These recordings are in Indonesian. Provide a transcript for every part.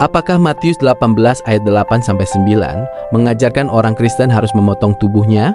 Apakah Matius 18 ayat 8-9 mengajarkan orang Kristen harus memotong tubuhnya?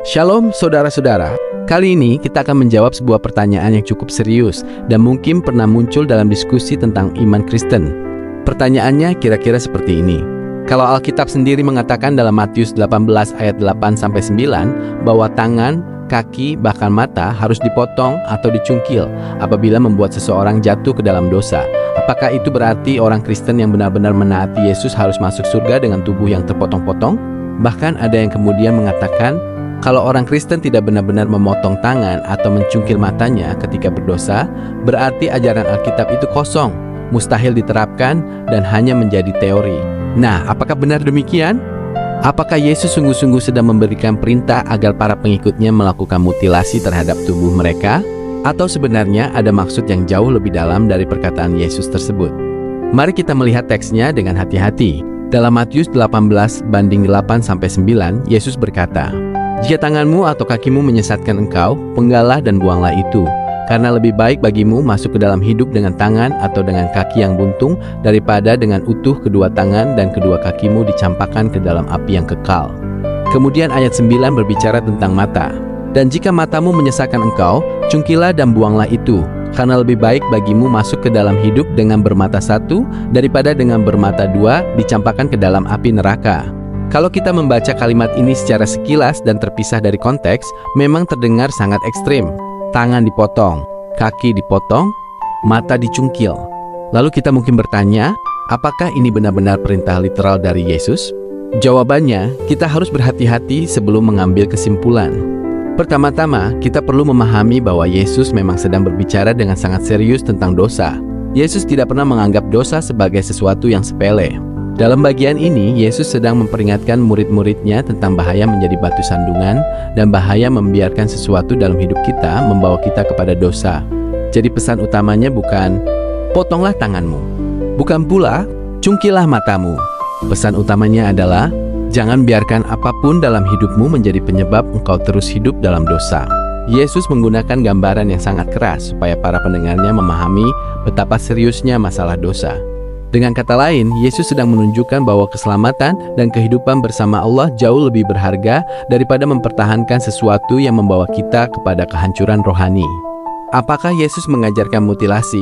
Shalom saudara-saudara. Kali ini kita akan menjawab sebuah pertanyaan yang cukup serius dan mungkin pernah muncul dalam diskusi tentang iman Kristen. Pertanyaannya kira-kira seperti ini. Kalau Alkitab sendiri mengatakan dalam Matius 18 ayat 8-9 bahwa tangan, kaki, bahkan mata harus dipotong atau dicungkil apabila membuat seseorang jatuh ke dalam dosa, apakah itu berarti orang Kristen yang benar-benar menaati Yesus harus masuk surga dengan tubuh yang terpotong-potong? Bahkan ada yang kemudian mengatakan kalau orang Kristen tidak benar-benar memotong tangan atau mencungkil matanya ketika berdosa, berarti ajaran Alkitab itu kosong, mustahil diterapkan, dan hanya menjadi teori. Nah, apakah benar demikian? Apakah Yesus sungguh-sungguh sedang memberikan perintah agar para pengikutnya melakukan mutilasi terhadap tubuh mereka? Atau sebenarnya ada maksud yang jauh lebih dalam dari perkataan Yesus tersebut? Mari kita melihat teksnya dengan hati-hati. Dalam Matius 18:8-9, Yesus berkata, "Jika tanganmu atau kakimu menyesatkan engkau, penggalah dan buanglah itu. Karena lebih baik bagimu masuk ke dalam hidup dengan tangan atau dengan kaki yang buntung daripada dengan utuh kedua tangan dan kedua kakimu dicampakkan ke dalam api yang kekal." Kemudian ayat 9 berbicara tentang mata. "Dan jika matamu menyesatkan engkau, cungkilah dan buanglah itu. Karena lebih baik bagimu masuk ke dalam hidup dengan bermata satu daripada dengan bermata dua dicampakkan ke dalam api neraka." Kalau kita membaca kalimat ini secara sekilas dan terpisah dari konteks, memang terdengar sangat ekstrim. Tangan dipotong, kaki dipotong, mata dicungkil. Lalu kita mungkin bertanya, apakah ini benar-benar perintah literal dari Yesus? Jawabannya, kita harus berhati-hati sebelum mengambil kesimpulan. Pertama-tama, kita perlu memahami bahwa Yesus memang sedang berbicara dengan sangat serius tentang dosa. Yesus tidak pernah menganggap dosa sebagai sesuatu yang sepele. Dalam bagian ini, Yesus sedang memperingatkan murid-muridnya tentang bahaya menjadi batu sandungan dan bahaya membiarkan sesuatu dalam hidup kita membawa kita kepada dosa. Jadi pesan utamanya bukan, potonglah tanganmu. Bukan pula, cungkilah matamu. Pesan utamanya adalah, jangan biarkan apapun dalam hidupmu menjadi penyebab engkau terus hidup dalam dosa. Yesus menggunakan gambaran yang sangat keras supaya para pendengarnya memahami betapa seriusnya masalah dosa. Dengan kata lain, Yesus sedang menunjukkan bahwa keselamatan dan kehidupan bersama Allah jauh lebih berharga daripada mempertahankan sesuatu yang membawa kita kepada kehancuran rohani. Apakah Yesus mengajarkan mutilasi?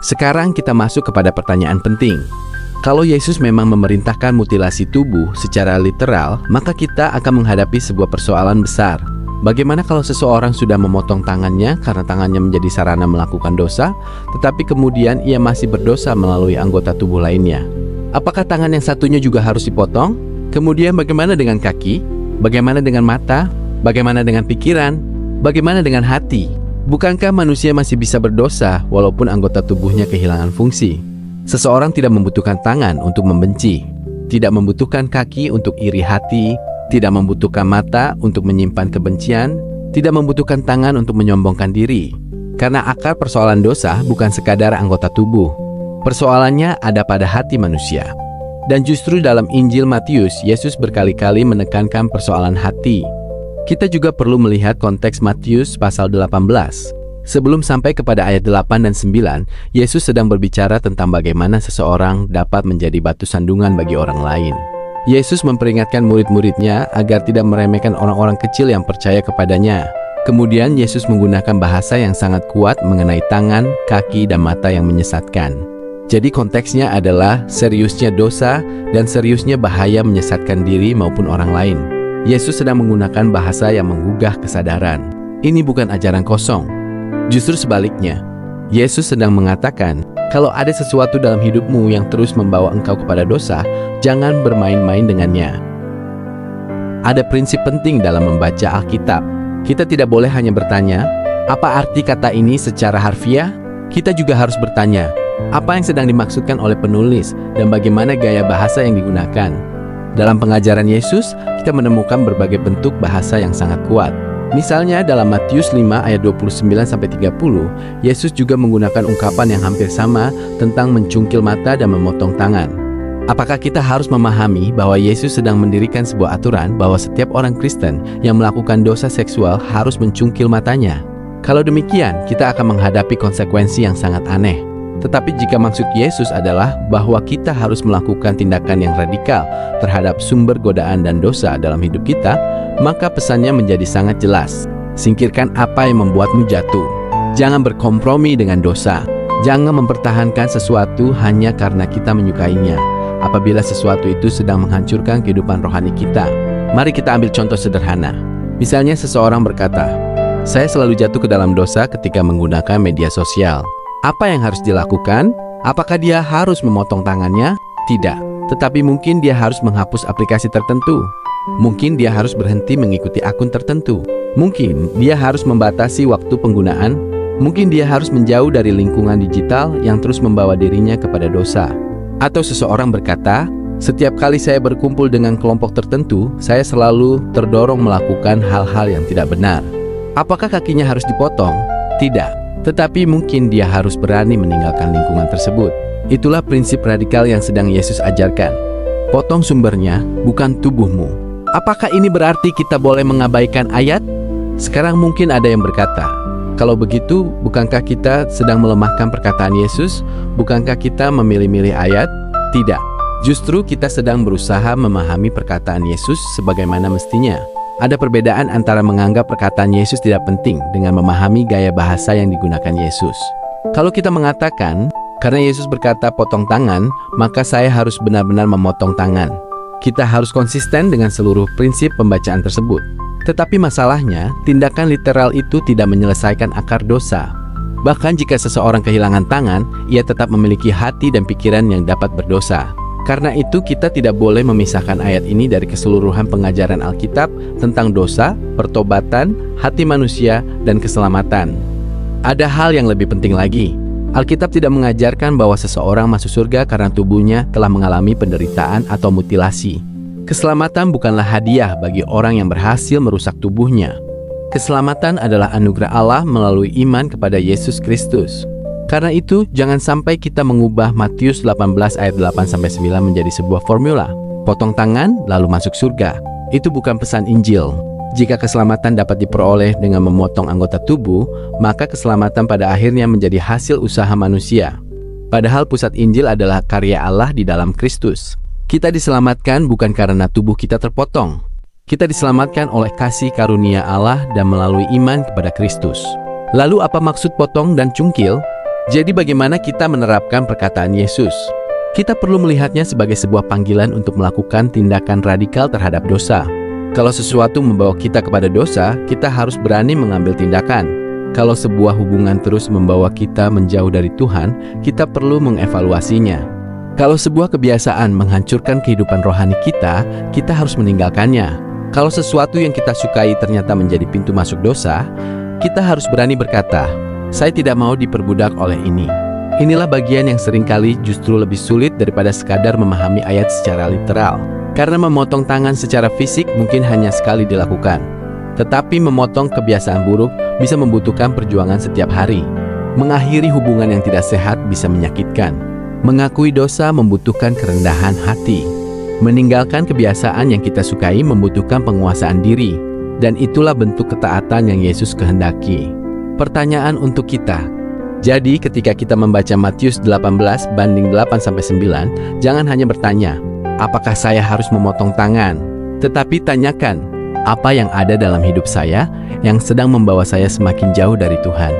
Sekarang kita masuk kepada pertanyaan penting. Kalau Yesus memang memerintahkan mutilasi tubuh secara literal, maka kita akan menghadapi sebuah persoalan besar. Bagaimana kalau seseorang sudah memotong tangannya karena tangannya menjadi sarana melakukan dosa, tetapi kemudian ia masih berdosa melalui anggota tubuh lainnya? Apakah tangan yang satunya juga harus dipotong? Kemudian bagaimana dengan kaki? Bagaimana dengan mata? Bagaimana dengan pikiran? Bagaimana dengan hati? Bukankah manusia masih bisa berdosa walaupun anggota tubuhnya kehilangan fungsi? Seseorang tidak membutuhkan tangan untuk membenci, tidak membutuhkan kaki untuk iri hati, tidak membutuhkan mata untuk menyimpan kebencian, tidak membutuhkan tangan untuk menyombongkan diri. Karena akar persoalan dosa bukan sekadar anggota tubuh. Persoalannya ada pada hati manusia. Dan justru dalam Injil Matius, Yesus berkali-kali menekankan persoalan hati. Kita juga perlu melihat konteks Matius pasal 18. Sebelum sampai kepada ayat 8 dan 9, Yesus sedang berbicara tentang bagaimana seseorang dapat menjadi batu sandungan bagi orang lain. Yesus memperingatkan murid-muridnya agar tidak meremehkan orang-orang kecil yang percaya kepadanya. Kemudian Yesus menggunakan bahasa yang sangat kuat mengenai tangan, kaki, dan mata yang menyesatkan. Jadi konteksnya adalah seriusnya dosa dan seriusnya bahaya menyesatkan diri maupun orang lain. Yesus sedang menggunakan bahasa yang menggugah kesadaran. Ini bukan ajaran kosong. Justru sebaliknya, Yesus sedang mengatakan, kalau ada sesuatu dalam hidupmu yang terus membawa engkau kepada dosa, jangan bermain-main dengannya. Ada prinsip penting dalam membaca Alkitab. Kita tidak boleh hanya bertanya, apa arti kata ini secara harfiah? Kita juga harus bertanya, apa yang sedang dimaksudkan oleh penulis dan bagaimana gaya bahasa yang digunakan. Dalam pengajaran Yesus, kita menemukan berbagai bentuk bahasa yang sangat kuat. Misalnya dalam Matius 5 ayat 29-30, Yesus juga menggunakan ungkapan yang hampir sama tentang mencungkil mata dan memotong tangan. Apakah kita harus memahami bahwa Yesus sedang mendirikan sebuah aturan bahwa setiap orang Kristen yang melakukan dosa seksual harus mencungkil matanya? Kalau demikian, kita akan menghadapi konsekuensi yang sangat aneh. Tetapi jika maksud Yesus adalah bahwa kita harus melakukan tindakan yang radikal terhadap sumber godaan dan dosa dalam hidup kita, maka pesannya menjadi sangat jelas. Singkirkan apa yang membuatmu jatuh. Jangan berkompromi dengan dosa. Jangan mempertahankan sesuatu hanya karena kita menyukainya. Apabila sesuatu itu sedang menghancurkan kehidupan rohani kita. Mari kita ambil contoh sederhana. Misalnya seseorang berkata, "Saya selalu jatuh ke dalam dosa ketika menggunakan media sosial." Apa yang harus dilakukan? Apakah dia harus memotong tangannya? Tidak. Tetapi mungkin dia harus menghapus aplikasi tertentu. Mungkin dia harus berhenti mengikuti akun tertentu. Mungkin dia harus membatasi waktu penggunaan. Mungkin dia harus menjauh dari lingkungan digital yang terus membawa dirinya kepada dosa. Atau seseorang berkata, "Setiap kali saya berkumpul dengan kelompok tertentu, saya selalu terdorong melakukan hal-hal yang tidak benar." Apakah kakinya harus dipotong? Tidak. Tetapi mungkin dia harus berani meninggalkan lingkungan tersebut. Itulah prinsip radikal yang sedang Yesus ajarkan. Potong sumbernya, bukan tubuhmu. Apakah ini berarti kita boleh mengabaikan ayat? Sekarang mungkin ada yang berkata, kalau begitu, bukankah kita sedang melemahkan perkataan Yesus? Bukankah kita memilih-milih ayat? Tidak. Justru kita sedang berusaha memahami perkataan Yesus sebagaimana mestinya. Ada perbedaan antara menganggap perkataan Yesus tidak penting dengan memahami gaya bahasa yang digunakan Yesus. Kalau kita mengatakan, karena Yesus berkata potong tangan, maka saya harus benar-benar memotong tangan. Kita harus konsisten dengan seluruh prinsip pembacaan tersebut. Tetapi masalahnya, tindakan literal itu tidak menyelesaikan akar dosa. Bahkan jika seseorang kehilangan tangan, ia tetap memiliki hati dan pikiran yang dapat berdosa. Karena itu kita tidak boleh memisahkan ayat ini dari keseluruhan pengajaran Alkitab tentang dosa, pertobatan, hati manusia, dan keselamatan. Ada hal yang lebih penting lagi. Alkitab tidak mengajarkan bahwa seseorang masuk surga karena tubuhnya telah mengalami penderitaan atau mutilasi. Keselamatan bukanlah hadiah bagi orang yang berhasil merusak tubuhnya. Keselamatan adalah anugerah Allah melalui iman kepada Yesus Kristus. Karena itu, jangan sampai kita mengubah Matius 18 ayat 8-9 menjadi sebuah formula. Potong tangan, lalu masuk surga. Itu bukan pesan Injil. Jika keselamatan dapat diperoleh dengan memotong anggota tubuh, maka keselamatan pada akhirnya menjadi hasil usaha manusia. Padahal pusat Injil adalah karya Allah di dalam Kristus. Kita diselamatkan bukan karena tubuh kita terpotong. Kita diselamatkan oleh kasih karunia Allah dan melalui iman kepada Kristus. Lalu apa maksud potong dan cungkil? Jadi bagaimana kita menerapkan perkataan Yesus? Kita perlu melihatnya sebagai sebuah panggilan untuk melakukan tindakan radikal terhadap dosa. Kalau sesuatu membawa kita kepada dosa, kita harus berani mengambil tindakan. Kalau sebuah hubungan terus membawa kita menjauh dari Tuhan, kita perlu mengevaluasinya. Kalau sebuah kebiasaan menghancurkan kehidupan rohani kita, kita harus meninggalkannya. Kalau sesuatu yang kita sukai ternyata menjadi pintu masuk dosa, kita harus berani berkata, "Saya tidak mau diperbudak oleh ini." Inilah bagian yang seringkali justru lebih sulit daripada sekadar memahami ayat secara literal. Karena memotong tangan secara fisik mungkin hanya sekali dilakukan. Tetapi memotong kebiasaan buruk bisa membutuhkan perjuangan setiap hari. Mengakhiri hubungan yang tidak sehat bisa menyakitkan. Mengakui dosa membutuhkan kerendahan hati. Meninggalkan kebiasaan yang kita sukai membutuhkan penguasaan diri. Dan itulah bentuk ketaatan yang Yesus kehendaki. Pertanyaan untuk kita. Jadi ketika kita membaca Matius 18:8-9, jangan hanya bertanya, apakah saya harus memotong tangan? Tetapi tanyakan, apa yang ada dalam hidup saya yang sedang membawa saya semakin jauh dari Tuhan?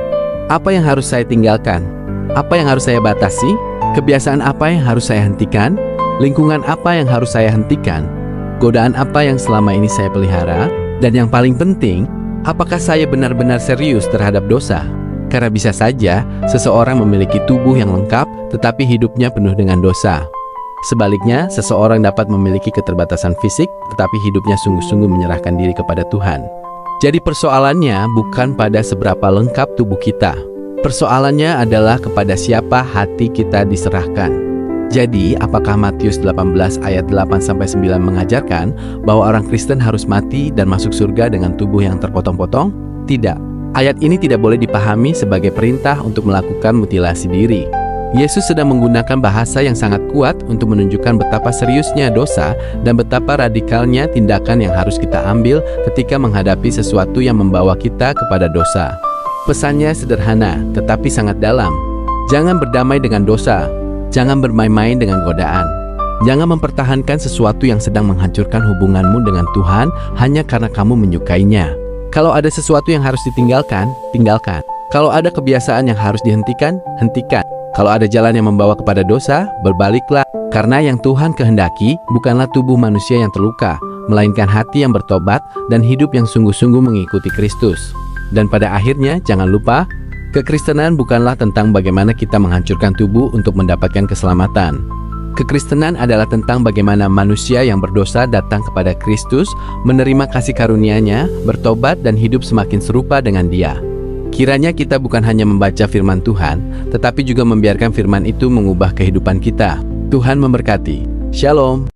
Apa yang harus saya tinggalkan? Apa yang harus saya batasi? Kebiasaan apa yang harus saya hentikan? Lingkungan apa yang harus saya hentikan? Godaan apa yang selama ini saya pelihara? Dan yang paling penting, apakah saya benar-benar serius terhadap dosa? Karena bisa saja seseorang memiliki tubuh yang lengkap tetapi hidupnya penuh dengan dosa. Sebaliknya, seseorang dapat memiliki keterbatasan fisik tetapi hidupnya sungguh-sungguh menyerahkan diri kepada Tuhan. Jadi persoalannya bukan pada seberapa lengkap tubuh kita. Persoalannya adalah kepada siapa hati kita diserahkan. Jadi, apakah Matius 18 ayat 8-9 mengajarkan bahwa orang Kristen harus mati dan masuk surga dengan tubuh yang terpotong-potong? Tidak. Ayat ini tidak boleh dipahami sebagai perintah untuk melakukan mutilasi diri. Yesus sedang menggunakan bahasa yang sangat kuat untuk menunjukkan betapa seriusnya dosa dan betapa radikalnya tindakan yang harus kita ambil ketika menghadapi sesuatu yang membawa kita kepada dosa. Pesannya sederhana, tetapi sangat dalam. Jangan berdamai dengan dosa. Jangan bermain-main dengan godaan. Jangan mempertahankan sesuatu yang sedang menghancurkan hubunganmu dengan Tuhan hanya karena kamu menyukainya. Kalau ada sesuatu yang harus ditinggalkan, tinggalkan. Kalau ada kebiasaan yang harus dihentikan, hentikan. Kalau ada jalan yang membawa kepada dosa, berbaliklah. Karena yang Tuhan kehendaki bukanlah tubuh manusia yang terluka, melainkan hati yang bertobat dan hidup yang sungguh-sungguh mengikuti Kristus. Dan pada akhirnya, jangan lupa, kekristenan bukanlah tentang bagaimana kita menghancurkan tubuh untuk mendapatkan keselamatan. Kekristenan adalah tentang bagaimana manusia yang berdosa datang kepada Kristus, menerima kasih karunia-Nya, bertobat dan hidup semakin serupa dengan Dia. Kiranya kita bukan hanya membaca firman Tuhan, tetapi juga membiarkan firman itu mengubah kehidupan kita. Tuhan memberkati. Shalom.